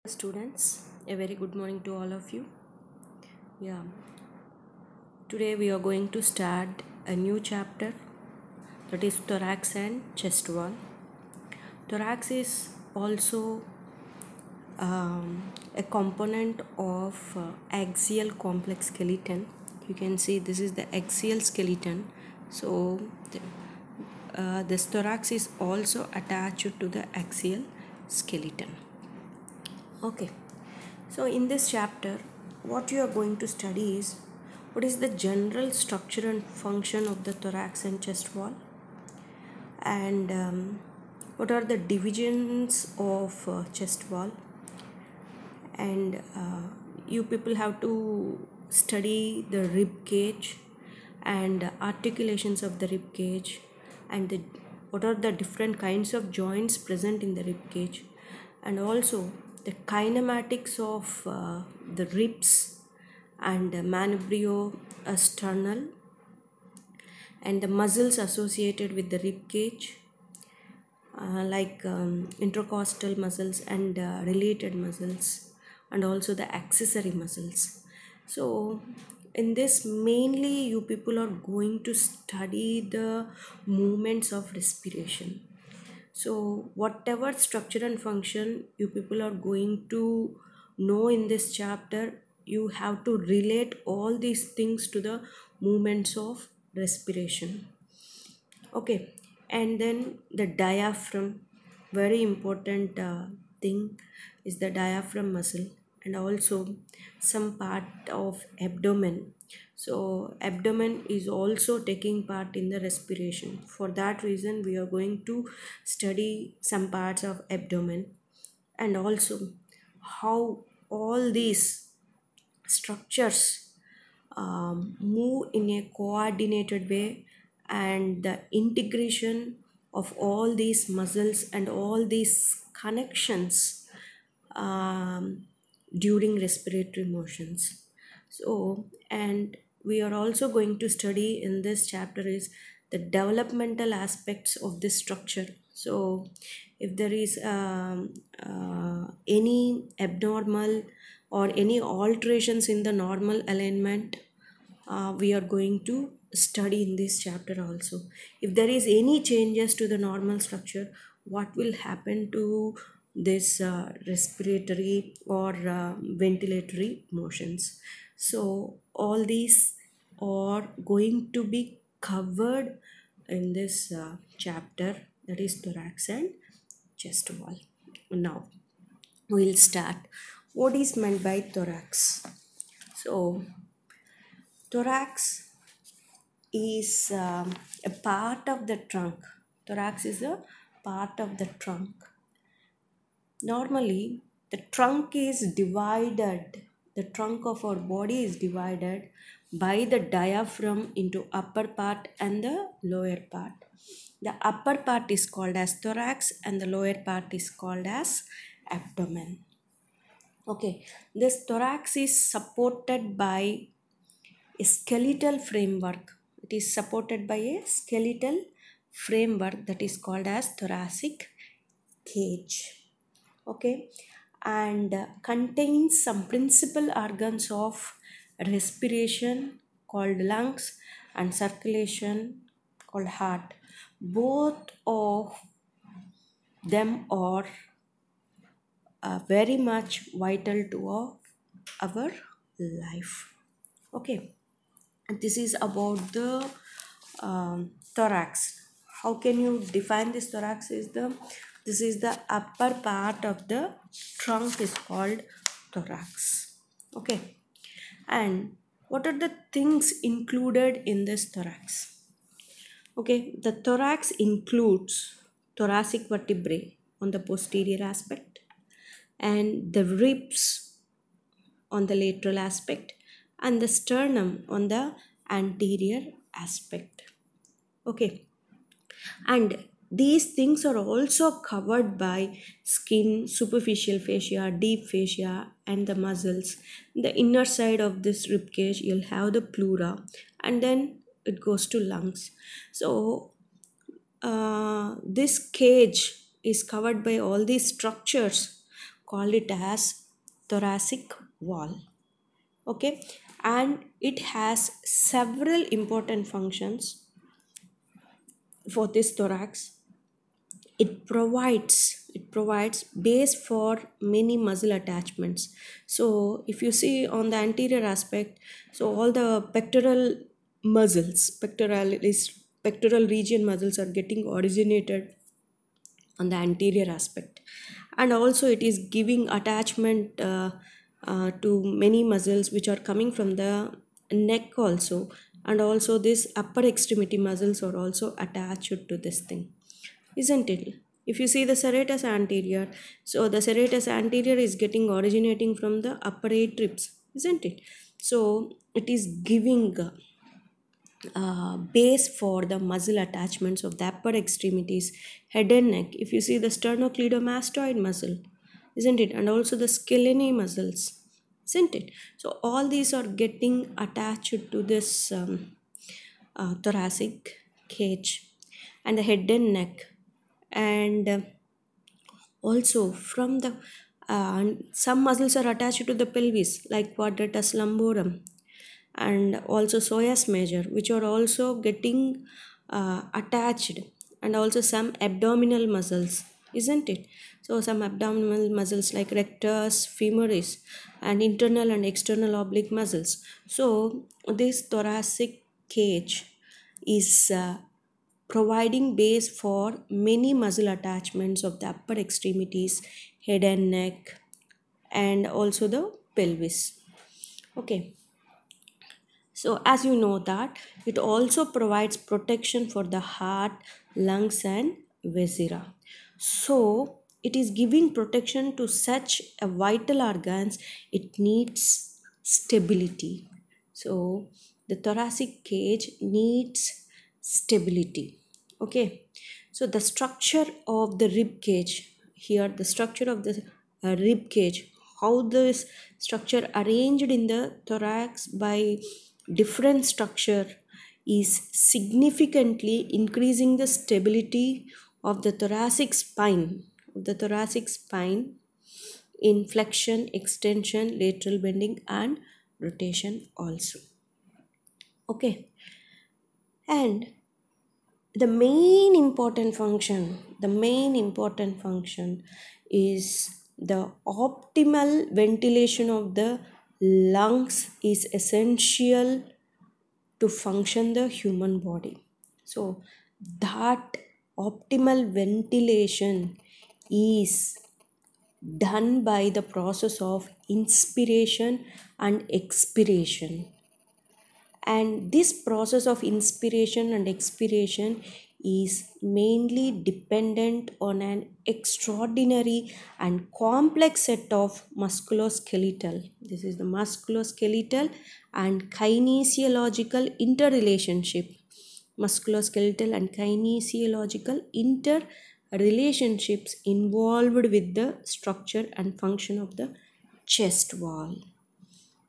Students, a very good morning to all of you. Yeah, today we are going to start a new chapter, that is thorax and chest wall. Thorax is also a component of axial complex skeleton. You can see this is the axial skeleton. So this thorax is also attached to the axial skeleton. Okay, so in this chapter, what you are going to study is what is the general structure and function of the thorax and chest wall, and what are the divisions of chest wall, and you people have to study the rib cage and articulations of the rib cage, and what are the different kinds of joints present in the rib cage, and also the kinematics of the ribs and manubriosternal and the muscles associated with the rib cage, like intercostal muscles and related muscles, and also the accessory muscles. So in this, mainly you people are going to study the movements of respiration. So whatever structure and function you people are going to know in this chapter, you have to relate all these things to the movements of respiration. Okay, and then the diaphragm, very important thing is the diaphragm muscle, and also some part of abdomen. So abdomen is also taking part in the respiration. For that reason we are going to study some parts of abdomen, and also how all these structures move in a coordinated way, and the integration of all these muscles and all these connections during respiratory motions. So, and we are also going to study in this chapter is the developmental aspects of this structure. So if there is any abnormal or any alterations in the normal alignment, we are going to study in this chapter also. If there is any changes to the normal structure, what will happen to this respiratory or ventilatory motions. So all these are going to be covered in this chapter, that is thorax and chest wall. Now we'll start. What is meant by thorax? So thorax is a part of the trunk. Thorax is a part of the trunk. Normally, the trunk is divided, the trunk of our body is divided by the diaphragm into upper part and the lower part. The upper part is called as thorax and the lower part is called as abdomen. Okay, this thorax is supported by a skeletal framework. It is supported by a skeletal framework that is called as thoracic cage. Okay, and contains some principal organs of respiration called lungs and circulation called heart. Both of them are very much vital to our life. Okay, and this is about the thorax. How can you define this? Thorax is this is the upper part of the trunk is called thorax. Okay, and what are the things included in this thorax? Okay, the thorax includes thoracic vertebrae on the posterior aspect and the ribs on the lateral aspect and the sternum on the anterior aspect. Okay, and these things are also covered by skin, superficial fascia, deep fascia, and the muscles. The inner side of this rib cage, you'll have the pleura, and then it goes to lungs. So this cage is covered by all these structures called it as thoracic wall. Okay, and it has several important functions for this thorax. It provides base for many muscle attachments. So if you see on the anterior aspect, so all the pectoral region muscles are getting originated on the anterior aspect, and also it is giving attachment to many muscles which are coming from the neck also, and also this upper extremity muscles are also attached to this thing, isn't it? If you see the serratus anterior, so the serratus anterior is getting originating from the upper 8 ribs, isn't it? So it is giving base for the muscle attachments of the upper extremities, head and neck. If you see the sternocleidomastoid muscle, isn't it? And also the scalene muscles, isn't it? So all these are getting attached to this thoracic cage and the head and neck, and also from the some muscles are attached to the pelvis like quadratus lumborum and also psoas major, which are also getting attached, and also some abdominal muscles, isn't it? So some abdominal muscles like rectus femoris and internal and external oblique muscles. So this thoracic cage is providing base for many muscle attachments of the upper extremities, head and neck, and also the pelvis. Okay, so as you know that it also provides protection for the heart, lungs, and viscera. So it is giving protection to such a vital organs. It needs stability. So the thoracic cage needs stability. Okay, so the structure of the rib cage here, the structure of the rib cage, how this structure arranged in the thorax by different structure is significantly increasing the stability of the thoracic spine in flexion, extension, lateral bending, and rotation also. Okay, and the main important function is the optimal ventilation of the lungs is essential to function the human body. So that optimal ventilation is done by the process of inspiration and expiration, and this process of inspiration and expiration is mainly dependent on an extraordinary and complex set of musculoskeletal and kinesiological interrelationship, musculoskeletal and kinesiological interrelationships involved with the structure and function of the chest wall.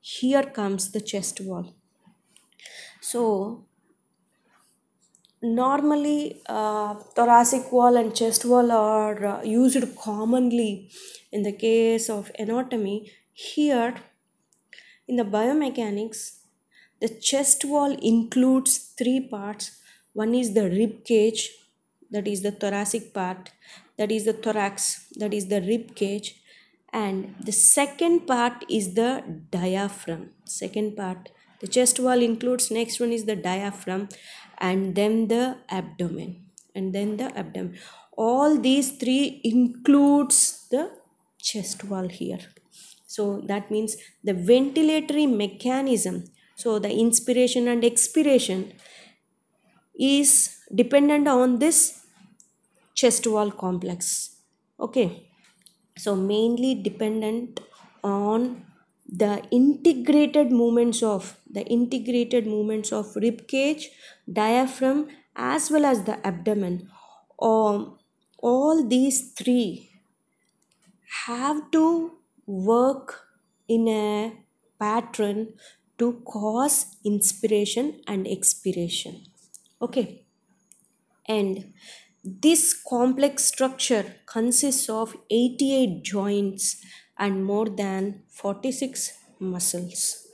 Here comes the chest wall. So normally thoracic wall and chest wall are used commonly in the case of anatomy. Here in the biomechanics, the chest wall includes three parts. One is the rib cage, that is the thoracic part, that is the thorax, that is the rib cage, and the second part is the diaphragm. Second part, the chest wall includes, next one is the diaphragm, and then the abdomen, all these three includes the chest wall here. So that means the ventilatory mechanism, so the inspiration and expiration is dependent on this chest wall complex. Okay, so mainly dependent on the integrated movements of rib cage, diaphragm, as well as the abdomen. All these three have to work in a pattern to cause inspiration and expiration. Okay, and this complex structure consists of 88 joints and more than 46 muscles.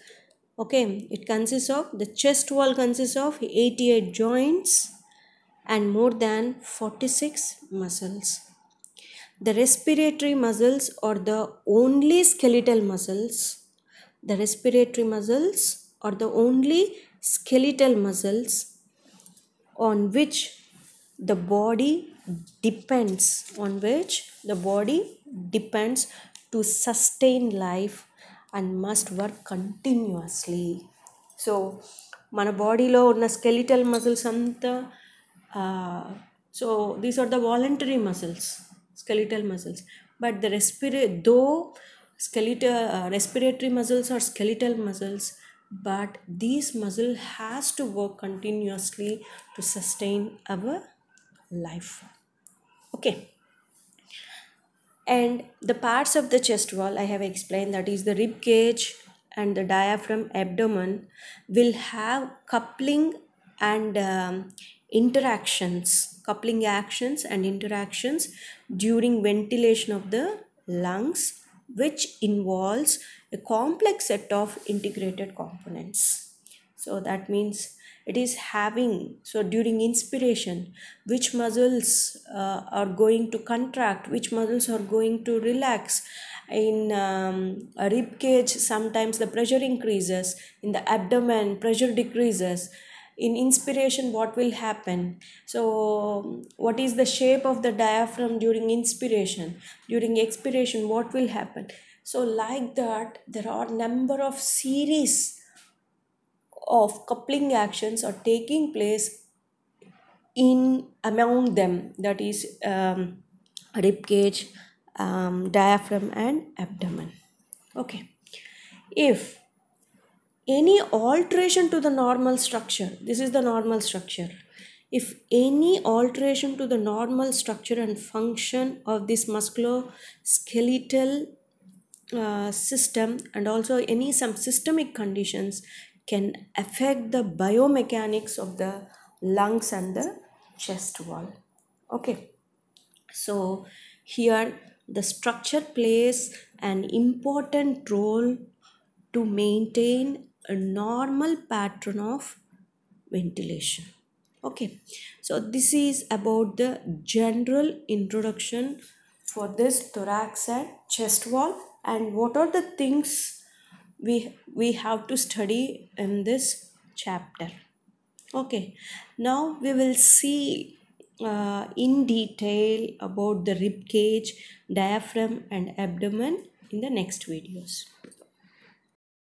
Okay, it consists of, the chest wall consists of 88 joints and more than 46 muscles. The respiratory muscles are the only skeletal muscles. The respiratory muscles are the only skeletal muscles on which the body depends to sustain life and must work continuously. So మన బాడీలో ఉన్న skeletal muscles అంతా, so these are the voluntary muscles, skeletal muscles, but the respiratory muscles are skeletal muscles, but these muscle has to work continuously to sustain our life. Okay, and the parts of the chest wall I have explained, that is the rib cage and the diaphragm, abdomen, will have coupling actions and interactions during ventilation of the lungs, which involves a complex set of integrated components. So that means it is having, so during inspiration, which muscles are going to contract, which muscles are going to relax. In a rib cage, sometimes the pressure increases. In the abdomen, pressure decreases. In inspiration, what will happen? So what is the shape of the diaphragm during inspiration? During expiration, what will happen? So like that, there are number of series of coupling actions are taking place in among them, that is rib cage, diaphragm and abdomen. Okay, if any alteration to the normal structure, this is the normal structure, if any alteration to the normal structure and function of this musculoskeletal system, and also some systemic conditions, can affect the biomechanics of the lungs and the chest wall. Okay, so here the structure plays an important role to maintain a normal pattern of ventilation. Okay, so this is about the general introduction for this thorax and chest wall, and what are the things we have to study in this chapter. Okay, now we will see in detail about the rib cage, diaphragm and abdomen in the next videos.